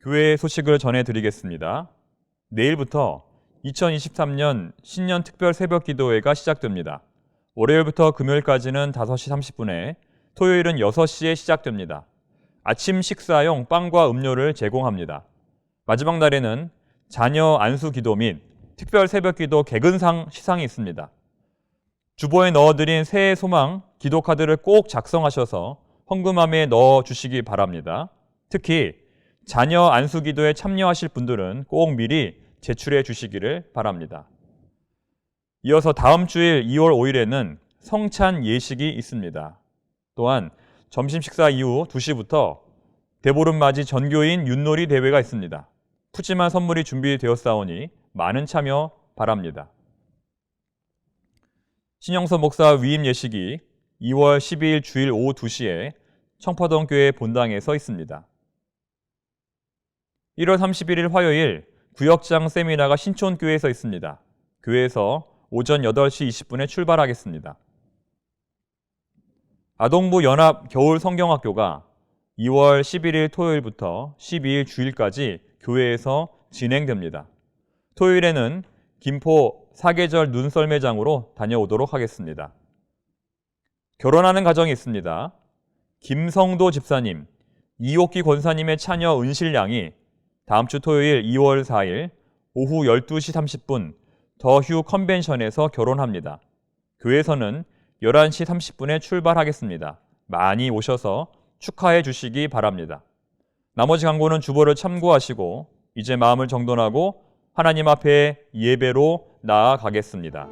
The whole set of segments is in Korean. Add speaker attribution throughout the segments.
Speaker 1: 교회 소식을 전해드리겠습니다. 내일부터 2023년 신년 특별 새벽 기도회가 시작됩니다. 월요일부터 금요일까지는 5시 30분에, 토요일은 6시에 시작됩니다. 아침 식사용 빵과 음료를 제공합니다. 마지막 날에는 자녀 안수 기도 및 특별 새벽 기도 개근상 시상이 있습니다. 주보에 넣어드린 새해 소망 기도 카드를 꼭 작성하셔서 헌금함에 넣어주시기 바랍니다. 특히 자녀 안수 기도에 참여하실 분들은 꼭 미리 제출해 주시기를 바랍니다. 이어서 다음 주일 2월 5일에는 성찬 예식이 있습니다. 또한 점심 식사 이후 2시부터 대보름맞이 전교인 윷놀이 대회가 있습니다. 푸짐한 선물이 준비되었사오니 많은 참여 바랍니다. 신영서 목사 위임 예식이 2월 12일 주일 오후 2시에 청파동 교회 본당에서 있습니다. 1월 31일 화요일 구역장 세미나가 신촌교회에서 있습니다. 교회에서 오전 8시 20분에 출발하겠습니다. 아동부 연합 겨울 성경학교가 2월 11일 토요일부터 12일 주일까지 교회에서 진행됩니다. 토요일에는 김포 사계절 눈썰매장으로 다녀오도록 하겠습니다. 결혼하는 가정이 있습니다. 김성도 집사님, 이옥기 권사님의 차녀 은실양이 다음 주 토요일 2월 4일 오후 12시 30분 더휴 컨벤션에서 결혼합니다. 교회에서는 11시 30분에 출발하겠습니다. 많이 오셔서 축하해 주시기 바랍니다. 나머지 광고는 주보를 참고하시고 이제 마음을 정돈하고 하나님 앞에 예배로 나아가겠습니다.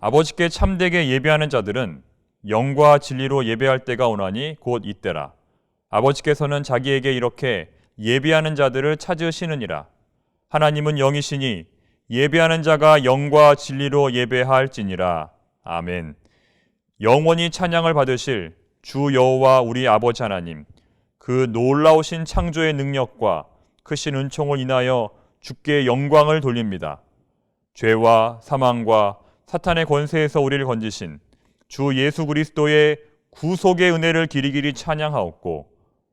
Speaker 1: 아버지께 참되게 예배하는 자들은 영과 진리로 예배할 때가 오나니 곧 이때라. 아버지께서는 자기에게 이렇게 예배하는 자들을 찾으시느니라. 하나님은 영이시니 예배하는 자가 영과 진리로 예배할지니라. 아멘. 영원히 찬양을 받으실 주 여호와 우리 아버지 하나님, 그 놀라우신 창조의 능력과 크신 은총을 인하여 주께 영광을 돌립니다. 죄와 사망과 사탄의 권세에서 우리를 건지신 주 예수 그리스도의 구속의 은혜를 길이길이 찬양하옵고,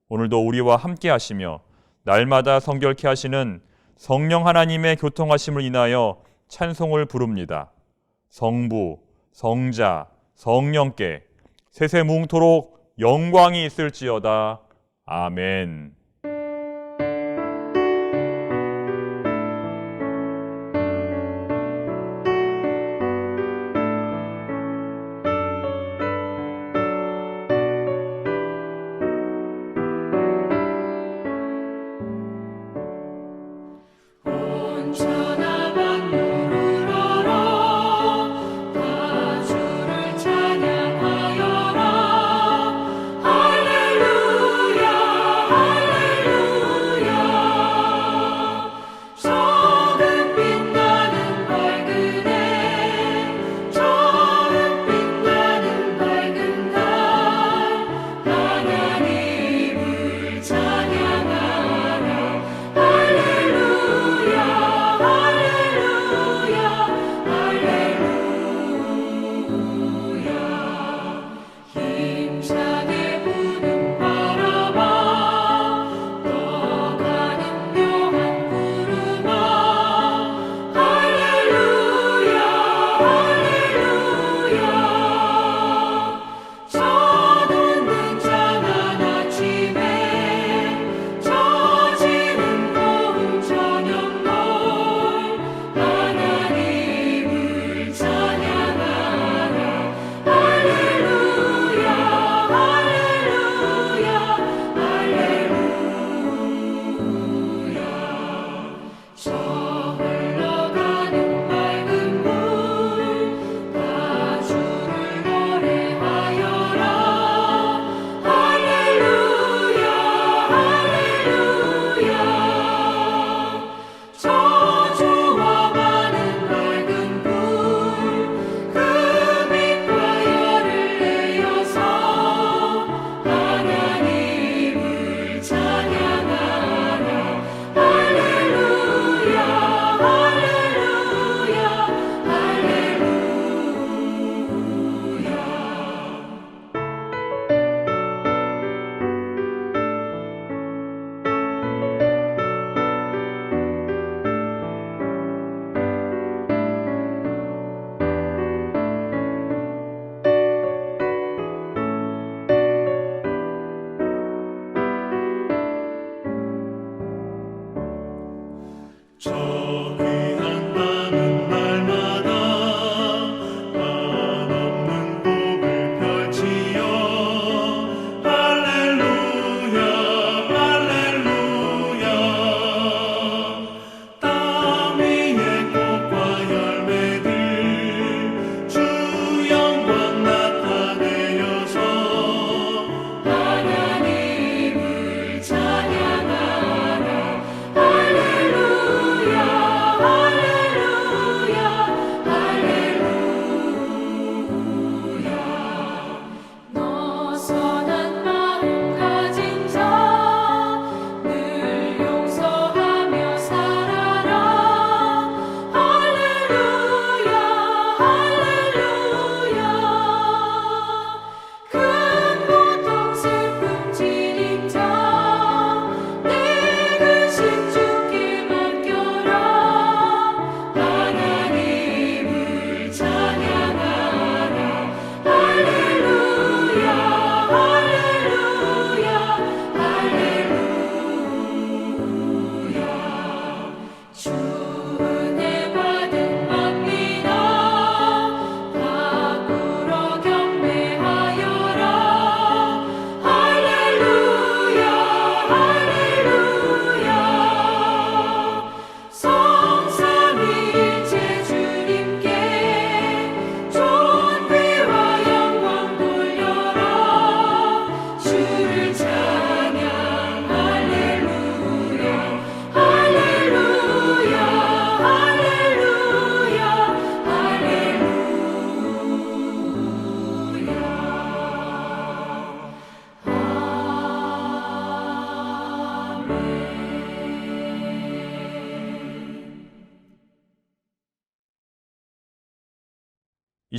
Speaker 1: 오늘도 우리와 함께 하시며 날마다 성결케 하시는 성령 하나님의 교통하심을 인하여 찬송을 부릅니다. 성부, 성자, 성령께 세세무흥토록 영광이 있을지어다. 아멘.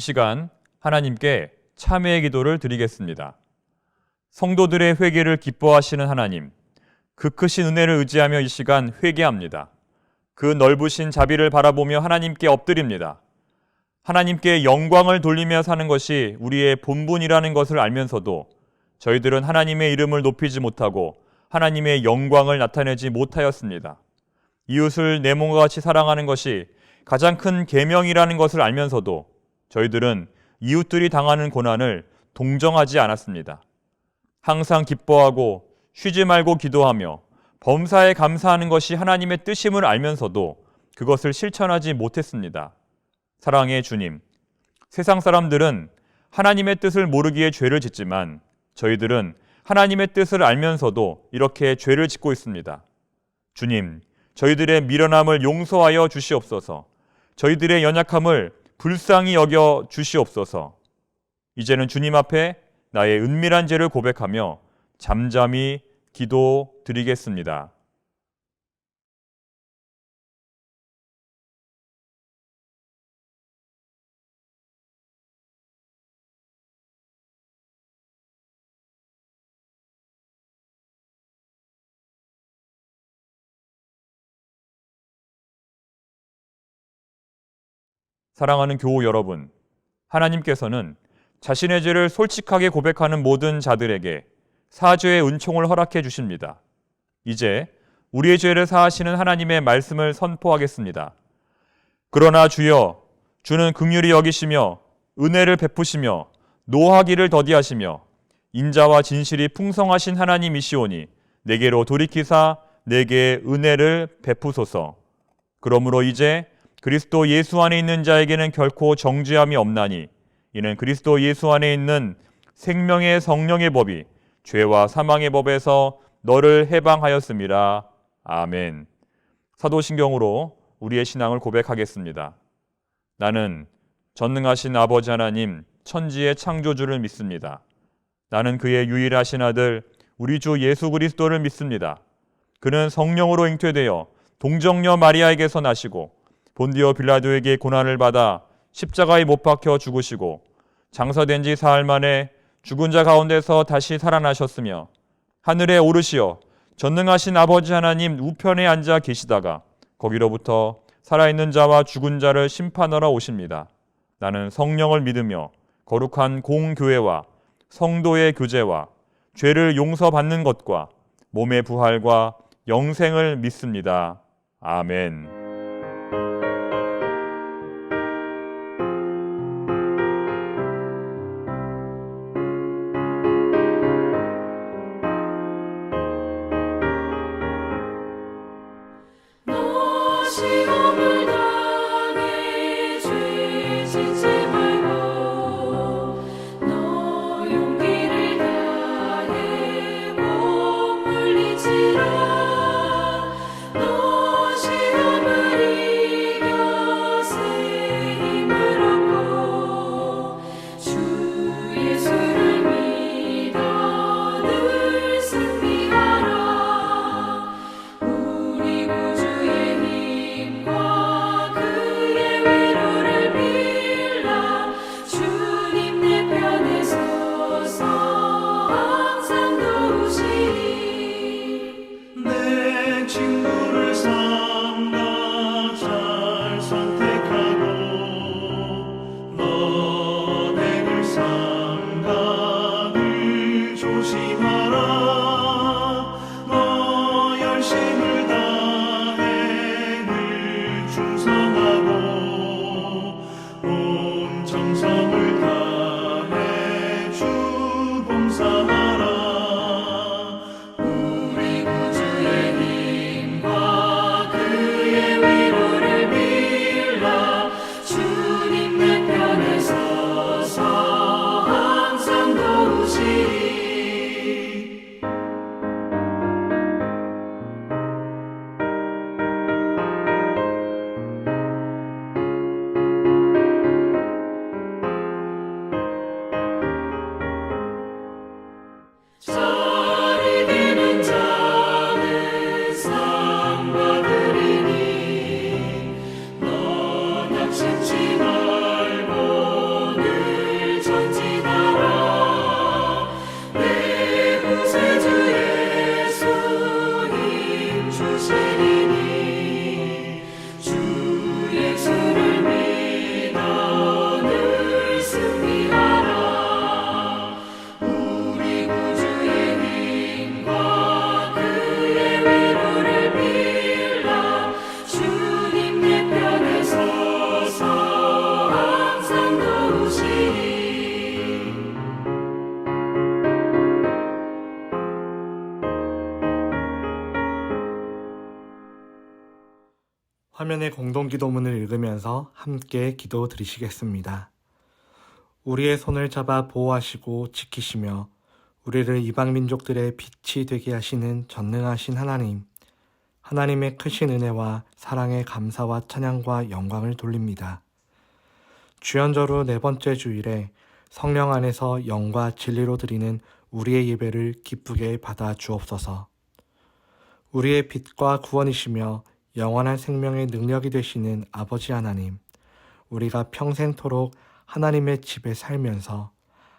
Speaker 1: 이 시간 하나님께 참회의 기도를 드리겠습니다. 성도들의 회개를 기뻐하시는 하나님, 그 크신 은혜를 의지하며 이 시간 회개합니다. 그 넓으신 자비를 바라보며 하나님께 엎드립니다. 하나님께 영광을 돌리며 사는 것이 우리의 본분이라는 것을 알면서도 저희들은 하나님의 이름을 높이지 못하고 하나님의 영광을 나타내지 못하였습니다. 이웃을 내 몸과 같이 사랑하는 것이 가장 큰 계명이라는 것을 알면서도 저희들은 이웃들이 당하는 고난을 동정하지 않았습니다. 항상 기뻐하고 쉬지 말고 기도하며 범사에 감사하는 것이 하나님의 뜻임을 알면서도 그것을 실천하지 못했습니다. 사랑의 주님, 세상 사람들은 하나님의 뜻을 모르기에 죄를 짓지만 저희들은 하나님의 뜻을 알면서도 이렇게 죄를 짓고 있습니다. 주님, 저희들의 미련함을 용서하여 주시옵소서. 저희들의 연약함을 불쌍히 여겨 주시옵소서. 이제는 주님 앞에 나의 은밀한 죄를 고백하며 잠잠히 기도드리겠습니다. 사랑하는 교우 여러분, 하나님께서는 자신의 죄를 솔직하게 고백하는 모든 자들에게 사죄의 은총을 허락해 주십니다. 이제 우리의 죄를 사하시는 하나님의 말씀을 선포하겠습니다. 그러나 주여, 주는 긍휼히 여기시며 은혜를 베푸시며 노하기를 더디하시며 인자와 진실이 풍성하신 하나님이시오니 내게로 돌이키사 내게 은혜를 베푸소서. 그러므로 이제 그리스도 예수 안에 있는 자에게는 결코 정죄함이 없나니 이는 그리스도 예수 안에 있는 생명의 성령의 법이 죄와 사망의 법에서 너를 해방하였음이라. 아멘. 사도신경으로 우리의 신앙을 고백하겠습니다. 나는 전능하신 아버지 하나님 천지의 창조주를 믿습니다. 나는 그의 유일하신 아들 우리 주 예수 그리스도를 믿습니다. 그는 성령으로 잉태되어 동정녀 마리아에게서 나시고 본디오 빌라도에게 고난을 받아 십자가에 못 박혀 죽으시고 장사된 지 사흘 만에 죽은 자 가운데서 다시 살아나셨으며 하늘에 오르시어 전능하신 아버지 하나님 우편에 앉아 계시다가 거기로부터 살아있는 자와 죽은 자를 심판하러 오십니다. 나는 성령을 믿으며 거룩한 공교회와 성도의 교제와 죄를 용서받는 것과 몸의 부활과 영생을 믿습니다. 아멘.
Speaker 2: 시험을 당해 죄 짓지 말고 너 용기를 다해 못 물리치라. 너 시험을 이겨 새 힘을 얻고 주 예수를 믿어 늘 승리하라. 우리 구주의 힘과 그의 위로를 빌라. 주님 내 편에 서서 항상 도우시리.
Speaker 3: 내 친구를 삼가 잘 선택하고 너네를 삼가 늘 조심하라. 너 열심을 다해 늘 충성하고 온 정성을 다해 주 봉사하라.
Speaker 2: 우리 구주의 힘과
Speaker 4: 화면의 공동기도문을 읽으면서 함께 기도 드리시겠습니다. 우리의 손을 잡아 보호하시고 지키시며 우리를 이방 민족들의 빛이 되게 하시는 전능하신 하나님, 하나님의 크신 은혜와 사랑의 감사와 찬양과 영광을 돌립니다. 주연절후 네 번째 주일에 성령 안에서 영과 진리로 드리는 우리의 예배를 기쁘게 받아 주옵소서. 우리의 빛과 구원이시며 영원한 생명의 능력이 되시는 아버지 하나님, 우리가 평생토록 하나님의 집에 살면서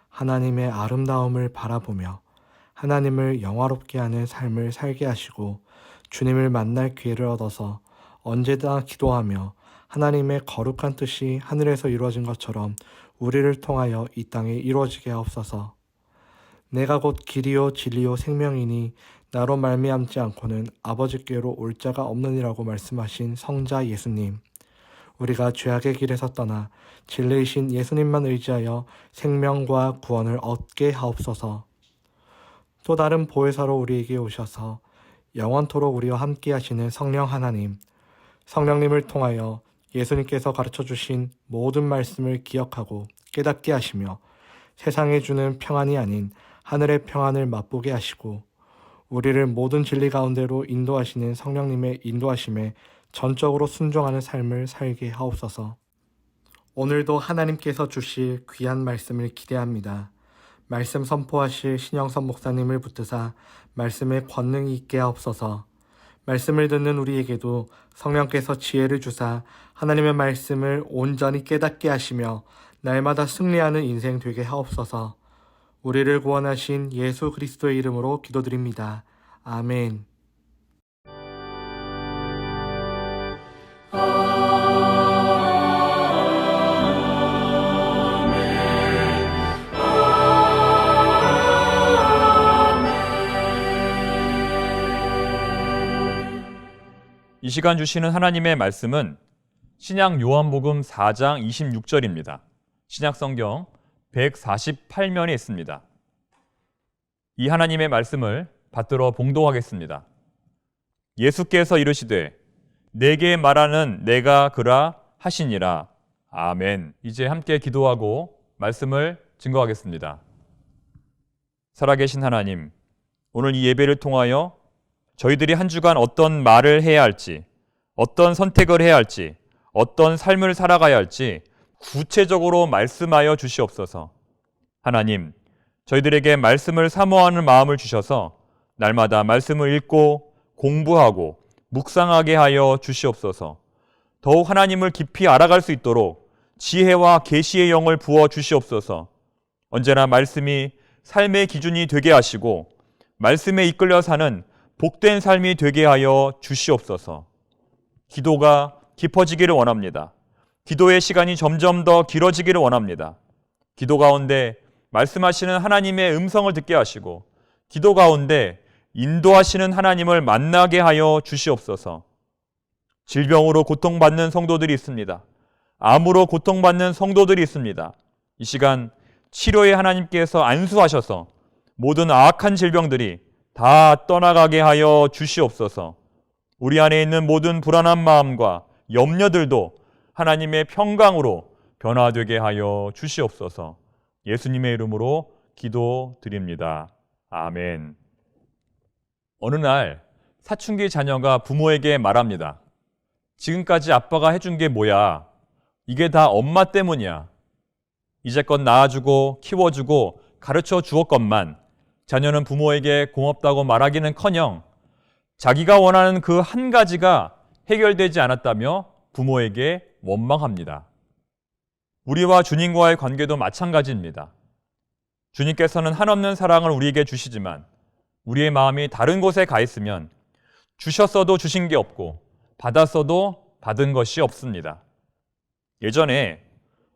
Speaker 4: 하나님의 아름다움을 바라보며 하나님을 영화롭게 하는 삶을 살게 하시고 주님을 만날 기회를 얻어서 언제나 기도하며 하나님의 거룩한 뜻이 하늘에서 이루어진 것처럼 우리를 통하여 이 땅에 이루어지게 하옵소서. 내가 곧 길이요 진리요 생명이니 나로 말미암지 않고는 아버지께로 올 자가 없느니라고 말씀하신 성자 예수님, 우리가 죄악의 길에서 떠나 진리이신 예수님만 의지하여 생명과 구원을 얻게 하옵소서. 또 다른 보혜사로 우리에게 오셔서 영원토록 우리와 함께 하시는 성령 하나님, 성령님을 통하여 예수님께서 가르쳐 주신 모든 말씀을 기억하고 깨닫게 하시며 세상에 주는 평안이 아닌 하늘의 평안을 맛보게 하시고 우리를 모든 진리 가운데로 인도하시는 성령님의 인도하심에 전적으로 순종하는 삶을 살게 하옵소서. 오늘도 하나님께서 주실 귀한 말씀을 기대합니다. 말씀 선포하실 신영선 목사님을 붙드사 말씀에 권능이 있게 하옵소서. 말씀을 듣는 우리에게도 성령께서 지혜를 주사 하나님의 말씀을 온전히 깨닫게 하시며 날마다 승리하는 인생 되게 하옵소서. 우리를 구원하신 예수 그리스도의 이름으로 기도드립니다. 아멘.
Speaker 1: 이 시간 주시는 하나님의 말씀은 신약 요한복음 4장 26절입니다. 신약 성경 148면에 있습니다. 이 하나님의 말씀을 받들어 봉독하겠습니다. 예수께서 이르시되 내게 말하는 내가 그라 하시니라. 아멘. 이제 함께 기도하고 말씀을 증거하겠습니다. 살아계신 하나님, 오늘 이 예배를 통하여 저희들이 한 주간 어떤 말을 해야 할지, 어떤 선택을 해야 할지, 어떤 삶을 살아가야 할지 구체적으로 말씀하여 주시옵소서. 하나님, 저희들에게 말씀을 사모하는 마음을 주셔서 날마다 말씀을 읽고 공부하고 묵상하게 하여 주시옵소서. 더욱 하나님을 깊이 알아갈 수 있도록 지혜와 계시의 영을 부어 주시옵소서. 언제나 말씀이 삶의 기준이 되게 하시고 말씀에 이끌려 사는 복된 삶이 되게 하여 주시옵소서. 기도가 깊어지기를 원합니다. 기도의 시간이 점점 더 길어지기를 원합니다. 기도 가운데 말씀하시는 하나님의 음성을 듣게 하시고 기도 가운데 인도하시는 하나님을 만나게 하여 주시옵소서. 질병으로 고통받는 성도들이 있습니다. 암으로 고통받는 성도들이 있습니다. 이 시간 치료의 하나님께서 안수하셔서 모든 악한 질병들이 다 떠나가게 하여 주시옵소서. 우리 안에 있는 모든 불안한 마음과 염려들도 하나님의 평강으로 변화되게 하여 주시옵소서. 예수님의 이름으로 기도드립니다. 아멘. 어느 날 사춘기 자녀가 부모에게 말합니다. 지금까지 아빠가 해준 게 뭐야? 이게 다 엄마 때문이야. 이제껏 낳아주고 키워주고 가르쳐 주었건만 자녀는 부모에게 고맙다고 말하기는커녕 자기가 원하는 그 한 가지가 해결되지 않았다며 부모에게 원망합니다. 우리와 주님과의 관계도 마찬가지입니다. 주님께서는 한없는 사랑을 우리에게 주시지만 우리의 마음이 다른 곳에 가 있으면 주셨어도 주신 게 없고 받았어도 받은 것이 없습니다. 예전에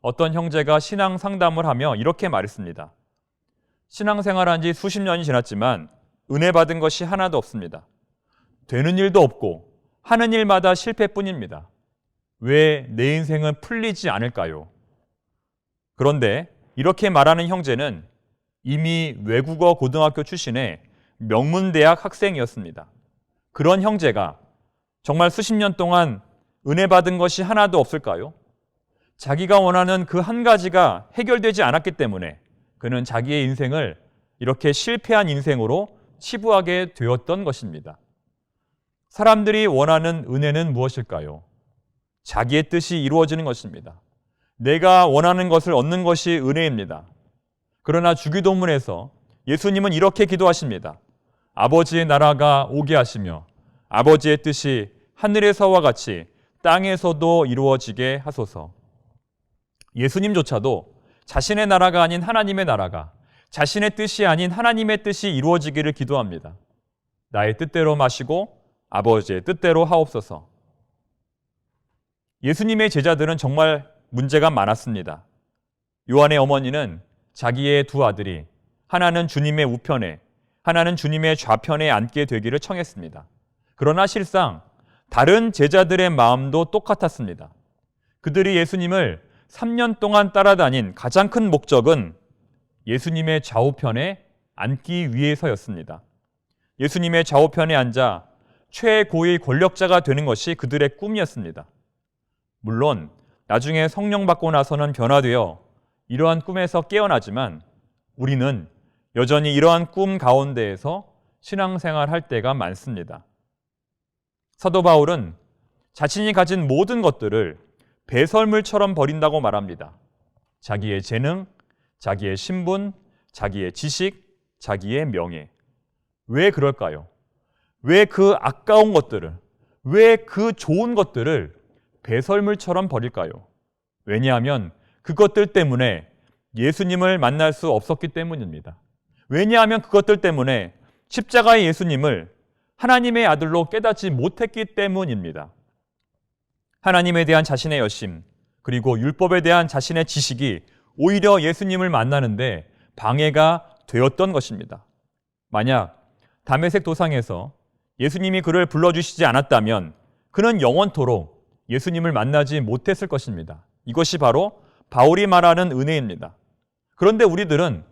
Speaker 1: 어떤 형제가 신앙 상담을 하며 이렇게 말했습니다. 신앙생활한 지 수십 년이 지났지만 은혜 받은 것이 하나도 없습니다. 되는 일도 없고 하는 일마다 실패뿐입니다. 왜 내 인생은 풀리지 않을까요? 그런데 이렇게 말하는 형제는 이미 외국어 고등학교 출신의 명문대학 학생이었습니다. 그런 형제가 정말 수십 년 동안 은혜 받은 것이 하나도 없을까요? 자기가 원하는 그 한 가지가 해결되지 않았기 때문에 그는 자기의 인생을 이렇게 실패한 인생으로 치부하게 되었던 것입니다. 사람들이 원하는 은혜는 무엇일까요? 자기의 뜻이 이루어지는 것입니다. 내가 원하는 것을 얻는 것이 은혜입니다. 그러나 주기도문에서 예수님은 이렇게 기도하십니다. 아버지의 나라가 오게 하시며 아버지의 뜻이 하늘에서와 같이 땅에서도 이루어지게 하소서. 예수님조차도 자신의 나라가 아닌 하나님의 나라가, 자신의 뜻이 아닌 하나님의 뜻이 이루어지기를 기도합니다. 나의 뜻대로 마시고 아버지의 뜻대로 하옵소서. 예수님의 제자들은 정말 문제가 많았습니다. 요한의 어머니는 자기의 두 아들이 하나는 주님의 우편에, 하나는 주님의 좌편에 앉게 되기를 청했습니다. 그러나 실상 다른 제자들의 마음도 똑같았습니다. 그들이 예수님을 3년 동안 따라다닌 가장 큰 목적은 예수님의 좌우편에 앉기 위해서였습니다. 예수님의 좌우편에 앉아 최고의 권력자가 되는 것이 그들의 꿈이었습니다. 물론 나중에 성령 받고 나서는 변화되어 이러한 꿈에서 깨어나지만 우리는 여전히 이러한 꿈 가운데에서 신앙생활 할 때가 많습니다. 사도 바울은 자신이 가진 모든 것들을 배설물처럼 버린다고 말합니다. 자기의 재능, 자기의 신분, 자기의 지식, 자기의 명예. 왜 그럴까요? 왜 그 아까운 것들을, 왜 그 좋은 것들을 배설물처럼 버릴까요? 왜냐하면 그것들 때문에 예수님을 만날 수 없었기 때문입니다. 왜냐하면 그것들 때문에 십자가의 예수님을 하나님의 아들로 깨닫지 못했기 때문입니다. 하나님에 대한 자신의 열심, 그리고 율법에 대한 자신의 지식이 오히려 예수님을 만나는데 방해가 되었던 것입니다. 만약 다메섹 도상에서 예수님이 그를 불러주시지 않았다면 그는 영원토록 예수님을 만나지 못했을 것입니다. 이것이 바로 바울이 말하는 은혜입니다. 그런데 우리들은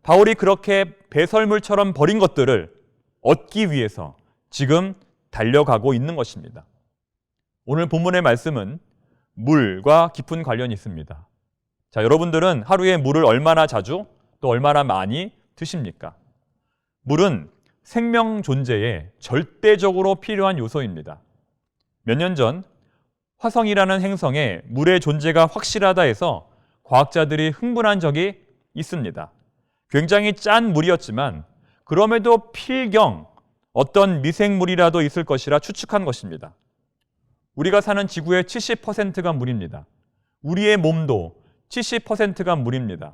Speaker 1: 바울이 그렇게 배설물처럼 버린 것들을 얻기 위해서 지금 달려가고 있는 것입니다. 오늘 본문의 말씀은 물과 깊은 관련이 있습니다. 자, 여러분들은 하루에 물을 얼마나 자주 또 얼마나 많이 드십니까? 물은 생명 존재에 절대적으로 필요한 요소입니다. 몇 년 전 화성이라는 행성에 물의 존재가 확실하다 해서 과학자들이 흥분한 적이 있습니다. 굉장히 짠 물이었지만 그럼에도 필경 어떤 미생물이라도 있을 것이라 추측한 것입니다. 우리가 사는 지구의 70%가 물입니다. 우리의 몸도 70%가 물입니다.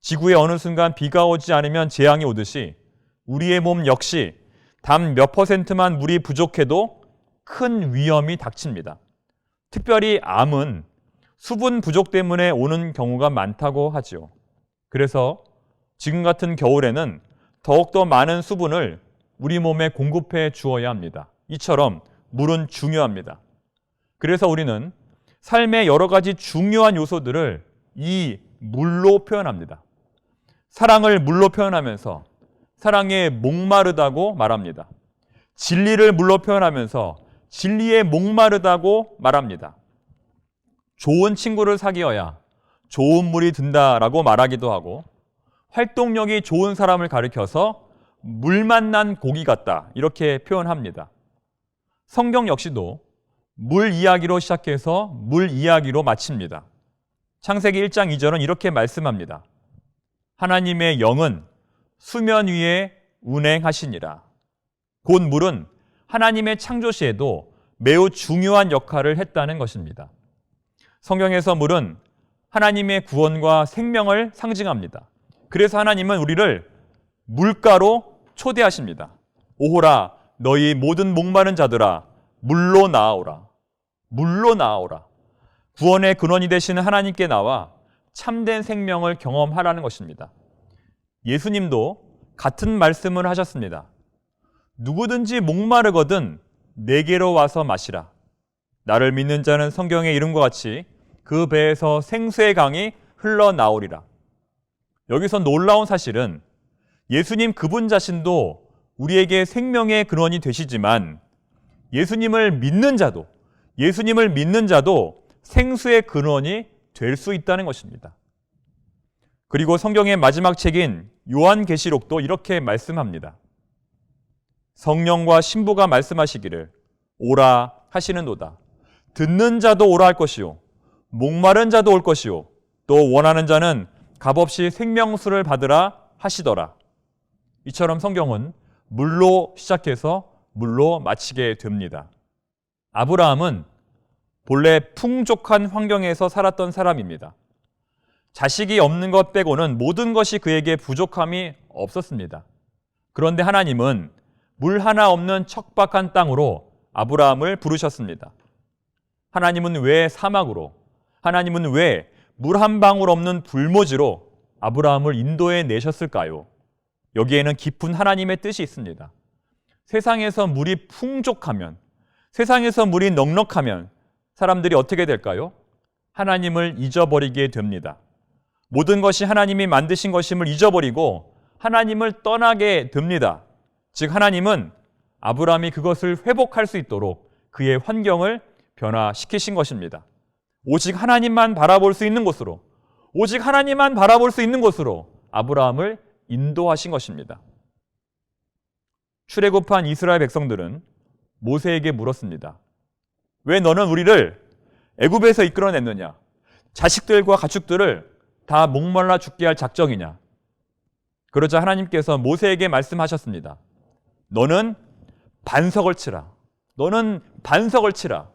Speaker 1: 지구에 어느 순간 비가 오지 않으면 재앙이 오듯이 우리의 몸 역시 단 몇 %만 물이 부족해도 큰 위험이 닥칩니다. 특별히 암은 수분 부족 때문에 오는 경우가 많다고 하죠. 그래서 지금 같은 겨울에는 더욱더 많은 수분을 우리 몸에 공급해 주어야 합니다. 이처럼 물은 중요합니다. 그래서 우리는 삶의 여러 가지 중요한 요소들을 이 물로 표현합니다. 사랑을 물로 표현하면서 사랑에 목마르다고 말합니다. 진리를 물로 표현하면서 진리에 목마르다고 말합니다. 좋은 친구를 사귀어야 좋은 물이 든다라고 말하기도 하고 활동력이 좋은 사람을 가리켜서 물 만난 고기 같다 이렇게 표현합니다. 성경 역시도 물 이야기로 시작해서 물 이야기로 마칩니다. 창세기 1장 2절은 이렇게 말씀합니다. 하나님의 영은 수면 위에 운행하시니라. 곧 물은 하나님의 창조 시에도 매우 중요한 역할을 했다는 것입니다. 성경에서 물은 하나님의 구원과 생명을 상징합니다. 그래서 하나님은 우리를 물가로 초대하십니다. 오호라 너희 모든 목마른 자들아 물로 나아오라. 물로 나아오라. 구원의 근원이 되시는 하나님께 나와 참된 생명을 경험하라는 것입니다. 예수님도 같은 말씀을 하셨습니다. 누구든지 목마르거든 내게로 와서 마시라. 나를 믿는 자는 성경의 이름과 같이 그 배에서 생수의 강이 흘러나오리라. 여기서 놀라운 사실은 예수님 그분 자신도 우리에게 생명의 근원이 되시지만 예수님을 믿는 자도 예수님을 믿는 자도 생수의 근원이 될 수 있다는 것입니다. 그리고 성경의 마지막 책인 요한계시록도 이렇게 말씀합니다. 성령과 신부가 말씀하시기를 오라 하시는도다. 듣는 자도 오라 할 것이요 목마른 자도 올 것이요 또 원하는 자는 값없이 생명수를 받으라 하시더라. 이처럼 성경은 물로 시작해서 물로 마치게 됩니다. 아브라함은 본래 풍족한 환경에서 살았던 사람입니다. 자식이 없는 것 빼고는 모든 것이 그에게 부족함이 없었습니다. 그런데 하나님은 물 하나 없는 척박한 땅으로 아브라함을 부르셨습니다. 하나님은 왜 사막으로, 하나님은 왜 물 한 방울 없는 불모지로 아브라함을 인도해 내셨을까요? 여기에는 깊은 하나님의 뜻이 있습니다. 세상에서 물이 풍족하면, 세상에서 물이 넉넉하면 사람들이 어떻게 될까요? 하나님을 잊어버리게 됩니다. 모든 것이 하나님이 만드신 것임을 잊어버리고 하나님을 떠나게 됩니다. 즉 하나님은 아브라함이 그것을 회복할 수 있도록 그의 환경을 변화시키신 것입니다. 오직 하나님만 바라볼 수 있는 곳으로, 오직 하나님만 바라볼 수 있는 곳으로 아브라함을 인도하신 것입니다. 출애굽한 이스라엘 백성들은 모세에게 물었습니다. 왜 너는 우리를 애굽에서 이끌어냈느냐? 자식들과 가축들을 다 목말라 죽게 할 작정이냐? 그러자 하나님께서 모세에게 말씀하셨습니다. 너는 반석을 치라. 너는 반석을 치라.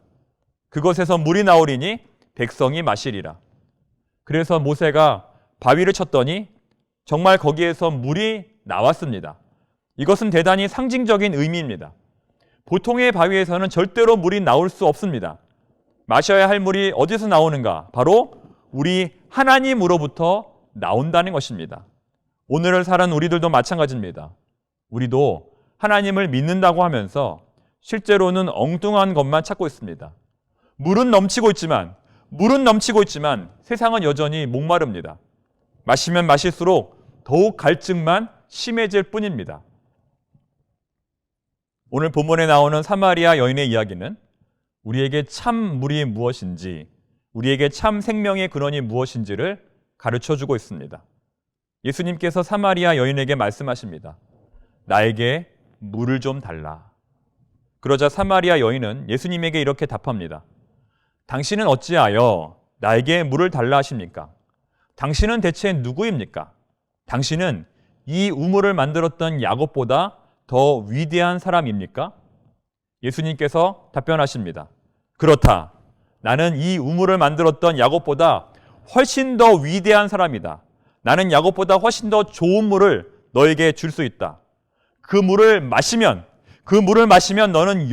Speaker 1: 그것에서 물이 나오리니 백성이 마시리라. 그래서 모세가 바위를 쳤더니 정말 거기에서 물이 나왔습니다. 이것은 대단히 상징적인 의미입니다. 보통의 바위에서는 절대로 물이 나올 수 없습니다. 마셔야 할 물이 어디서 나오는가? 바로 우리 하나님으로부터 나온다는 것입니다. 오늘을 사는 우리들도 마찬가지입니다. 우리도 하나님을 믿는다고 하면서 실제로는 엉뚱한 것만 찾고 있습니다. 물은 넘치고 있지만 세상은 여전히 목마릅니다. 마시면 마실수록 더욱 갈증만 심해질 뿐입니다. 오늘 본문에 나오는 사마리아 여인의 이야기는 우리에게 참 물이 무엇인지, 우리에게 참 생명의 근원이 무엇인지를 가르쳐주고 있습니다. 예수님께서 사마리아 여인에게 말씀하십니다. 나에게 물을 좀 달라. 그러자 사마리아 여인은 예수님에게 이렇게 답합니다. 당신은 어찌하여 나에게 물을 달라 하십니까? 당신은 대체 누구입니까? 당신은 이 우물을 만들었던 야곱보다 더 위대한 사람입니까? 예수님께서 답변하십니다. 그렇다. 나는 이 우물을 만들었던 야곱보다 훨씬 더 위대한 사람이다. 나는 야곱보다 훨씬 더 좋은 물을 너에게 줄 수 있다. 그 물을 마시면 너는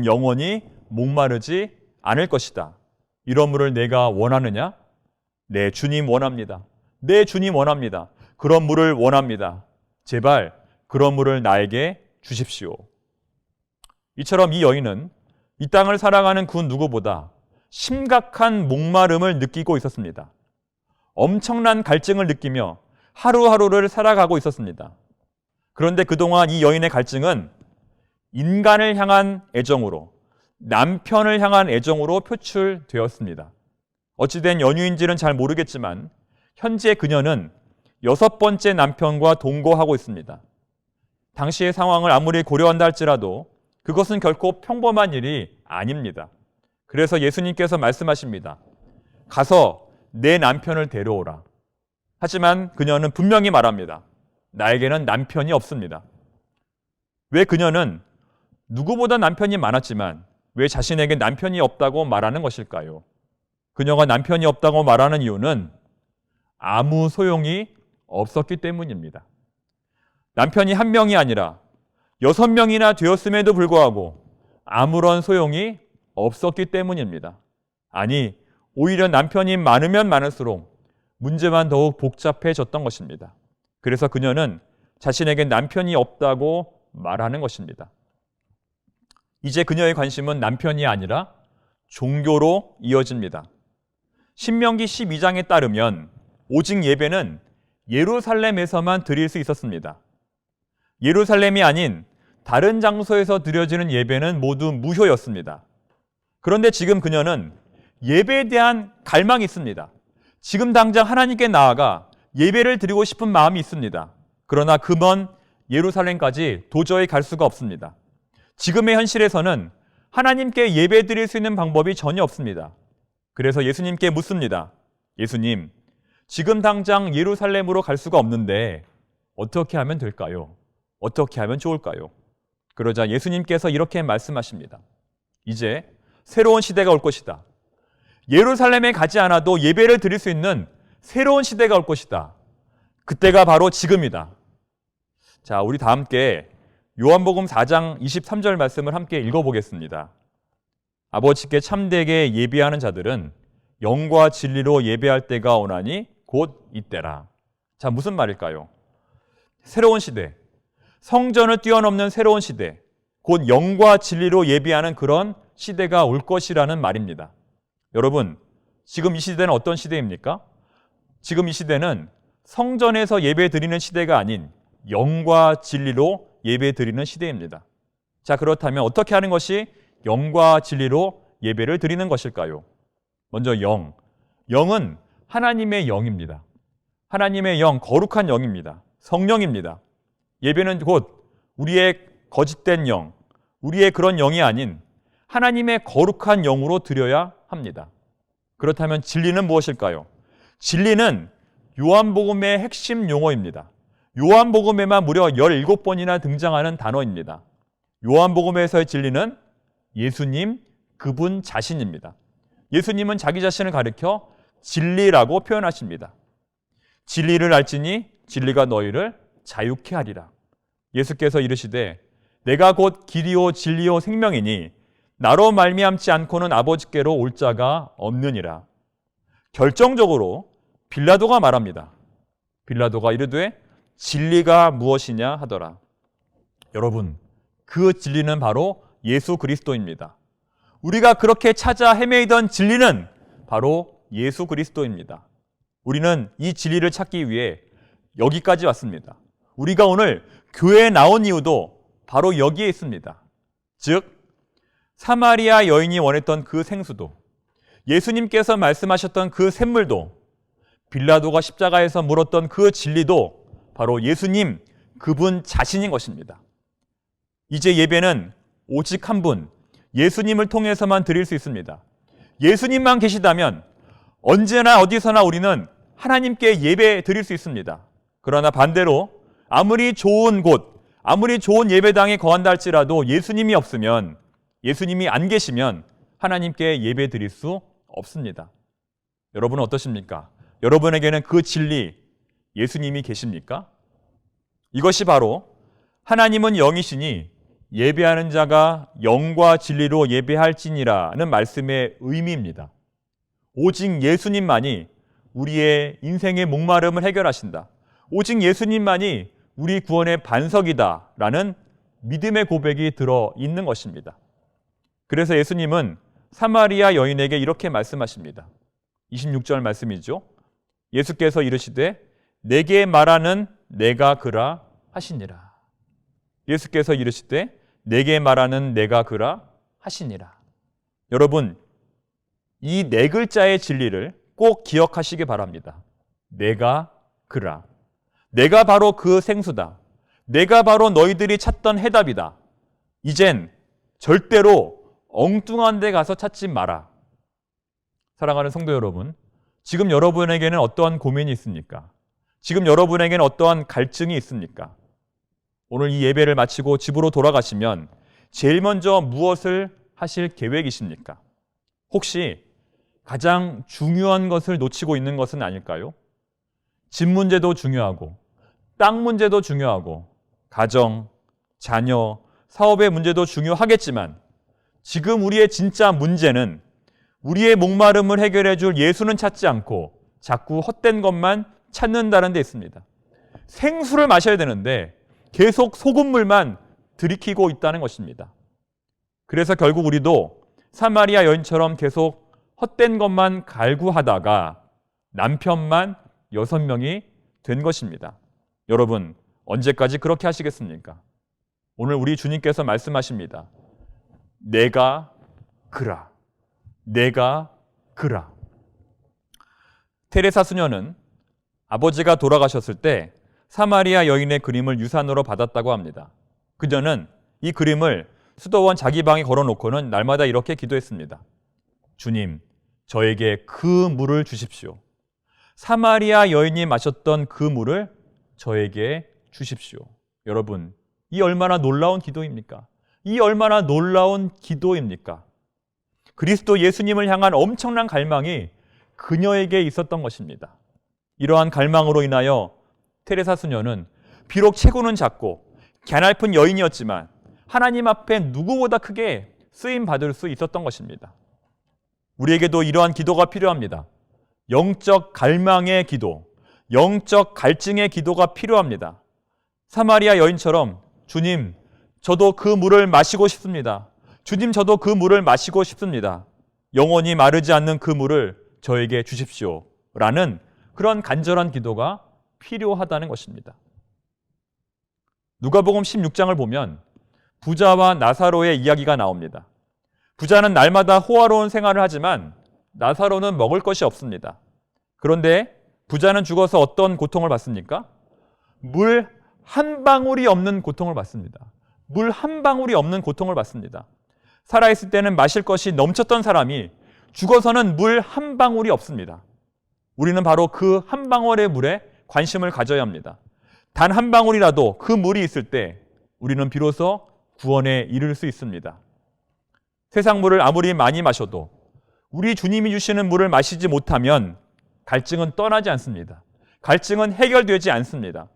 Speaker 1: 영원히 목마르지 않을 것이다. 이런 물을 내가 원하느냐? 내 주님 원합니다. 내 주님 원합니다. 그런 물을 원합니다. 제발 그런 물을 나에게 주십시오. 이처럼 이 여인은 이 땅을 살아가는 그 누구보다 심각한 목마름을 느끼고 있었습니다. 엄청난 갈증을 느끼며 하루하루를 살아가고 있었습니다. 그런데 그동안 이 여인의 갈증은 인간을 향한 애정으로, 남편을 향한 애정으로 표출되었습니다. 어찌된 연유인지는 잘 모르겠지만 현재 그녀는 6번째 남편과 동거하고 있습니다. 당시의 상황을 아무리 고려한다 할지라도 그것은 결코 평범한 일이 아닙니다. 그래서 예수님께서 말씀하십니다. 가서 내 남편을 데려오라. 하지만 그녀는 분명히 말합니다. 나에게는 남편이 없습니다. 왜 그녀는 누구보다 남편이 많았지만 왜 자신에게 남편이 없다고 말하는 것일까요? 그녀가 남편이 없다고 말하는 이유는 아무 소용이 없었기 때문입니다. 남편이 한 명이 아니라 6명이나 되었음에도 불구하고 아무런 소용이 없었기 때문입니다. 아니, 오히려 남편이 많으면 많을수록 문제만 더욱 복잡해졌던 것입니다. 그래서 그녀는 자신에게 남편이 없다고 말하는 것입니다. 이제 그녀의 관심은 남편이 아니라 종교로 이어집니다. 신명기 12장에 따르면 오직 예배는 예루살렘에서만 드릴 수 있었습니다. 예루살렘이 아닌 다른 장소에서 드려지는 예배는 모두 무효였습니다. 그런데 지금 그녀는 예배에 대한 갈망이 있습니다. 지금 당장 하나님께 나아가 예배를 드리고 싶은 마음이 있습니다. 그러나 그 먼 예루살렘까지 도저히 갈 수가 없습니다. 지금의 현실에서는 하나님께 예배 드릴 수 있는 방법이 전혀 없습니다. 그래서 예수님께 묻습니다. 예수님, 지금 당장 예루살렘으로 갈 수가 없는데 어떻게 하면 될까요? 어떻게 하면 좋을까요? 그러자 예수님께서 이렇게 말씀하십니다. 이제 새로운 시대가 올 것이다. 예루살렘에 가지 않아도 예배를 드릴 수 있는 새로운 시대가 올 것이다. 그때가 바로 지금이다. 자, 우리 다 함께 요한복음 4장 23절 말씀을 함께 읽어보겠습니다. 아버지께 참되게 예배하는 자들은 영과 진리로 예배할 때가 오나니 곧 이때라. 자, 무슨 말일까요? 새로운 시대, 성전을 뛰어넘는 새로운 시대, 곧 영과 진리로 예배하는 그런 시대가 올 것이라는 말입니다. 여러분, 지금 이 시대는 어떤 시대입니까? 지금 이 시대는 성전에서 예배 드리는 시대가 아닌 영과 진리로 예배 드리는 시대입니다. 자, 그렇다면 어떻게 하는 것이 영과 진리로 예배를 드리는 것일까요? 먼저 영. 영은 하나님의 영입니다. 하나님의 영, 거룩한 영입니다. 성령입니다. 예배는 곧 우리의 거짓된 영, 우리의 그런 영이 아닌 하나님의 거룩한 영으로 드려야 합니다. 그렇다면 진리는 무엇일까요? 진리는 요한복음의 핵심 용어입니다. 요한복음에만 무려 17번이나 등장하는 단어입니다. 요한복음에서의 진리는 예수님, 그분 자신입니다. 예수님은 자기 자신을 가리켜 진리라고 표현하십니다. 진리를 알지니 진리가 너희를 자유케 하리라. 예수께서 이르시되 내가 곧 길이요 진리요 생명이니 나로 말미암지 않고는 아버지께로 올 자가 없느니라. 결정적으로 빌라도가 말합니다. 빌라도가 이르되 진리가 무엇이냐 하더라. 여러분, 그 진리는 바로 예수 그리스도입니다. 우리가 그렇게 찾아 헤매이던 진리는 바로 예수 그리스도입니다. 우리는 이 진리를 찾기 위해 여기까지 왔습니다. 우리가 오늘 교회에 나온 이유도 바로 여기에 있습니다. 즉, 사마리아 여인이 원했던 그 생수도, 예수님께서 말씀하셨던 그 샘물도, 빌라도가 십자가에서 물었던 그 진리도 바로 예수님, 그분 자신인 것입니다. 이제 예배는 오직 한 분, 예수님을 통해서만 드릴 수 있습니다. 예수님만 계시다면 언제나 어디서나 우리는 하나님께 예배 드릴 수 있습니다. 그러나 반대로 아무리 좋은 곳, 아무리 좋은 예배당에 거한다 할지라도 예수님이 없으면, 예수님이 안 계시면 하나님께 예배 드릴 수 없습니다. 여러분은 어떠십니까? 여러분에게는 그 진리, 예수님이 계십니까? 이것이 바로 하나님은 영이시니 예배하는 자가 영과 진리로 예배할지니라는 말씀의 의미입니다. 오직 예수님만이 우리의 인생의 목마름을 해결하신다. 오직 예수님만이 우리 구원의 반석이다라는 믿음의 고백이 들어 있는 것입니다. 그래서 예수님은 사마리아 여인에게 이렇게 말씀하십니다. 26절 말씀이죠. 예수께서 이르시되 내게 말하는 내가 그라 하시니라. 예수께서 이르시되 내게 말하는 내가 그라 하시니라. 여러분, 이 네 글자의 진리를 꼭 기억하시기 바랍니다. 내가 그라. 내가 바로 그 생수다. 내가 바로 너희들이 찾던 해답이다. 이젠 절대로 엉뚱한 데 가서 찾지 마라. 사랑하는 성도 여러분, 지금 여러분에게는 어떠한 고민이 있습니까? 지금 여러분에게는 어떠한 갈증이 있습니까? 오늘 이 예배를 마치고 집으로 돌아가시면 제일 먼저 무엇을 하실 계획이십니까? 혹시 가장 중요한 것을 놓치고 있는 것은 아닐까요? 집 문제도 중요하고, 땅 문제도 중요하고, 가정, 자녀, 사업의 문제도 중요하겠지만 지금 우리의 진짜 문제는 우리의 목마름을 해결해 줄 예수는 찾지 않고 자꾸 헛된 것만 찾는다는 데 있습니다. 생수를 마셔야 되는데 계속 소금물만 들이키고 있다는 것입니다. 그래서 결국 우리도 사마리아 여인처럼 계속 헛된 것만 갈구하다가 남편만 6명이 된 것입니다. 여러분, 언제까지 그렇게 하시겠습니까? 오늘 우리 주님께서 말씀하십니다. 내가 그라. 내가 그라. 테레사 수녀는 아버지가 돌아가셨을 때 사마리아 여인의 그림을 유산으로 받았다고 합니다. 그녀는 이 그림을 수도원 자기 방에 걸어놓고는 날마다 이렇게 기도했습니다. 주님, 저에게 그 물을 주십시오. 사마리아 여인이 마셨던 그 물을 저에게 주십시오. 여러분, 이 얼마나 놀라운 기도입니까? 이 얼마나 놀라운 기도입니까? 그리스도 예수님을 향한 엄청난 갈망이 그녀에게 있었던 것입니다. 이러한 갈망으로 인하여 테레사 수녀는 비록 체구는 작고 갸냘픈 여인이었지만 하나님 앞에 누구보다 크게 쓰임받을 수 있었던 것입니다. 우리에게도 이러한 기도가 필요합니다. 영적 갈망의 기도, 영적 갈증의 기도가 필요합니다. 사마리아 여인처럼 주님, 저도 그 물을 마시고 싶습니다. 주님, 저도 그 물을 마시고 싶습니다. 영원히 마르지 않는 그 물을 저에게 주십시오. 라는 그런 간절한 기도가 필요하다는 것입니다. 누가복음 16장을 보면 부자와 나사로의 이야기가 나옵니다. 부자는 날마다 호화로운 생활을 하지만 나사로는 먹을 것이 없습니다. 그런데 부자는 죽어서 어떤 고통을 받습니까? 물 한 방울이 없는 고통을 받습니다. 물 한 방울이 없는 고통을 받습니다. 살아있을 때는 마실 것이 넘쳤던 사람이 죽어서는 물 한 방울이 없습니다. 우리는 바로 그 한 방울의 물에 관심을 가져야 합니다. 단 한 방울이라도 그 물이 있을 때 우리는 비로소 구원에 이를 수 있습니다. 세상 물을 아무리 많이 마셔도 우리 주님이 주시는 물을 마시지 못하면 갈증은 떠나지 않습니다. 갈증은 해결되지 않습니다.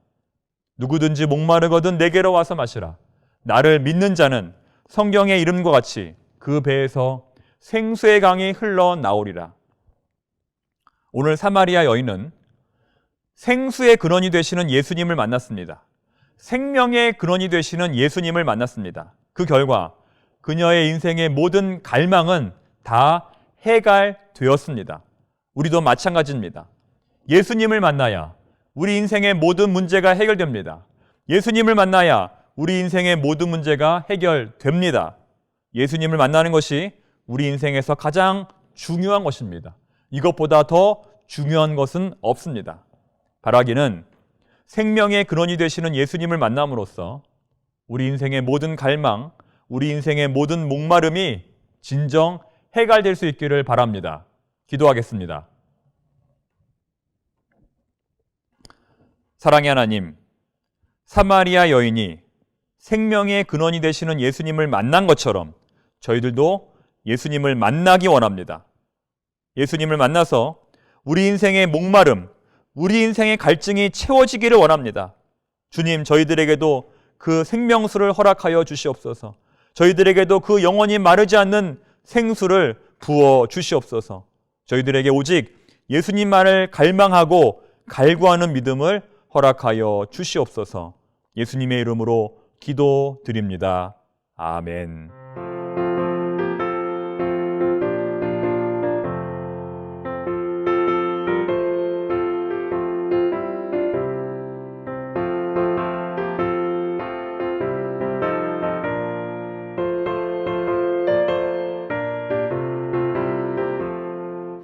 Speaker 1: 누구든지 목마르거든 내게로 와서 마시라. 나를 믿는 자는 성경의 이름과 같이 그 배에서 생수의 강이 흘러나오리라. 오늘 사마리아 여인은 생수의 근원이 되시는 예수님을 만났습니다. 생명의 근원이 되시는 예수님을 만났습니다. 그 결과 그녀의 인생의 모든 갈망은 다 해결되었습니다. 우리도 마찬가지입니다. 예수님을 만나야 우리 인생의 모든 문제가 해결됩니다. 예수님을 만나야 우리 인생의 모든 문제가 해결됩니다. 예수님을 만나는 것이 우리 인생에서 가장 중요한 것입니다. 이것보다 더 중요한 것은 없습니다. 바라기는 생명의 근원이 되시는 예수님을 만남으로써 우리 인생의 모든 갈망, 우리 인생의 모든 목마름이 진정 해결될 수 있기를 바랍니다. 기도하겠습니다. 사랑의 하나님, 사마리아 여인이 생명의 근원이 되시는 예수님을 만난 것처럼 저희들도 예수님을 만나기 원합니다. 예수님을 만나서 우리 인생의 목마름, 우리 인생의 갈증이 채워지기를 원합니다. 주님, 저희들에게도 그 생명수를 허락하여 주시옵소서. 저희들에게도 그 영원히 마르지 않는 생수를 부어 주시옵소서. 저희들에게 오직 예수님만을 갈망하고 갈구하는 믿음을 허락하여 주시옵소서. 예수님의 이름으로 기도드립니다. 아멘.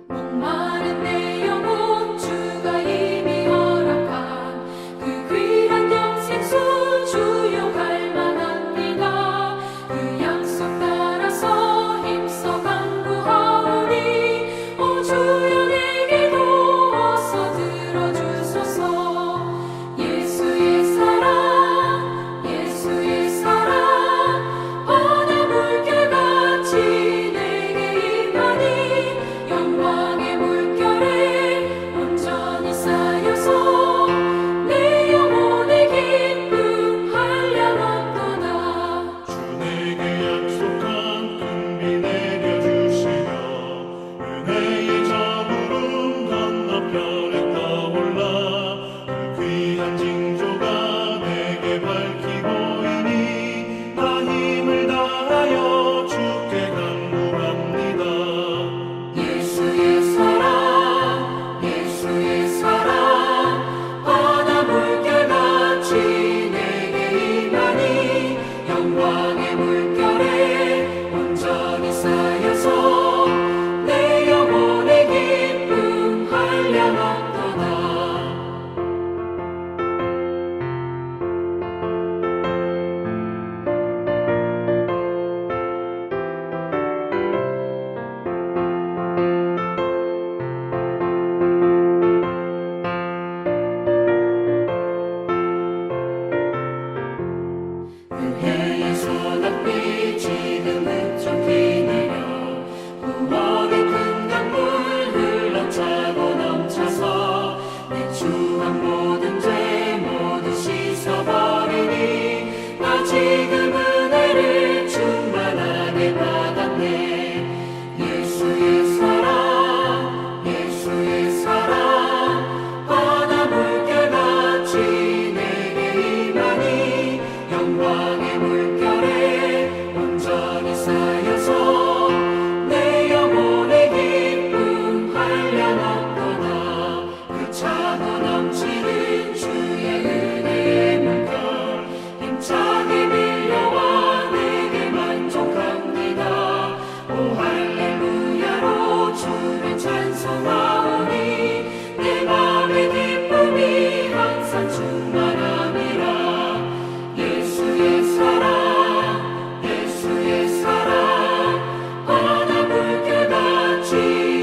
Speaker 2: 목마른 내 영혼 주가 이미 허락한 그 귀한 영생수 주여 갈망합니다. 그 약속 해의 소낙비 지금은 좁히 내려 구원의 큰 강물 흘러차고 넘쳐서 내 추한 모든 죄 모두 씻어버리니 나 지금 은혜를 충만하게 받았네. 예수의 사랑 예수의 사랑 바다 물결같이 내게 임하니 영광의 물결에 온전히 쌓여서 내 영혼의 기쁨 한량없도다. 그 차고 넘치는 주의 은혜의 물결 힘차게 밀려와 내게 만족합니다. 오 할렐루야로 주를 찬송하오니 내 맘의 기쁨이 항상 충만함이라. 예수의 사랑 예수의 사랑 바다 물결같이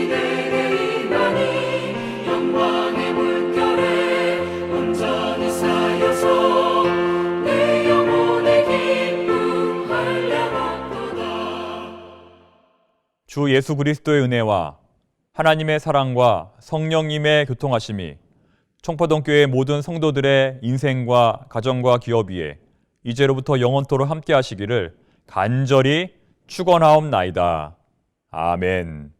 Speaker 2: 내게 임하니 영광의 물결에 온전히 쌓여서 내 영혼의 기쁨 한량없도다.
Speaker 1: 주 예수 그리스도의 은혜와 하나님의 사랑과 성령님의 교통하심이 청포동교회 모든 성도들의 인생과 가정과 기업 위에 이제로부터 영원토록 함께 하시기를 간절히 축원하옵나이다. 아멘.